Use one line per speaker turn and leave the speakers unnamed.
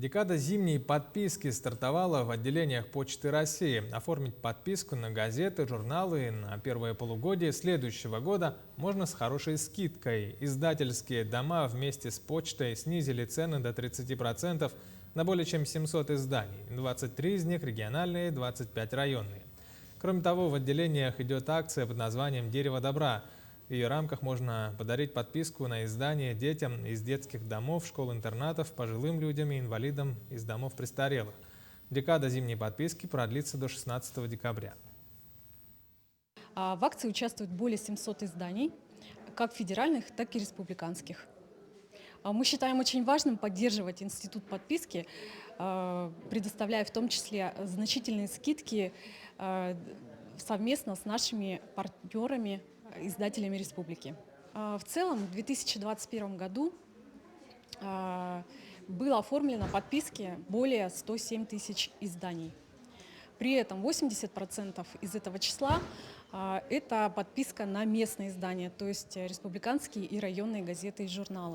Декада зимней подписки стартовала в отделениях Почты России. Оформить подписку на газеты, журналы на первое полугодие следующего года можно с хорошей скидкой. Издательские дома вместе с почтой снизили цены до 30% на более чем 700 изданий. 23 из них региональные, 25 районные. Кроме того, в отделениях идет акция под названием «Дерево добра». В ее рамках можно подарить подписку на издание детям из детских домов, школ-интернатов, пожилым людям и инвалидам из домов престарелых. Декада зимней подписки продлится до 16 декабря.
В акции участвует более 700 изданий, как федеральных, так и республиканских. Мы считаем очень важным поддерживать институт подписки, предоставляя в том числе значительные скидки совместно с нашими партнерами, издателями республики. В целом, в 2021 году было оформлено подписки более 107 тысяч изданий. При этом 80% из этого числа это подписка на местные издания, то есть республиканские и районные газеты и журналы.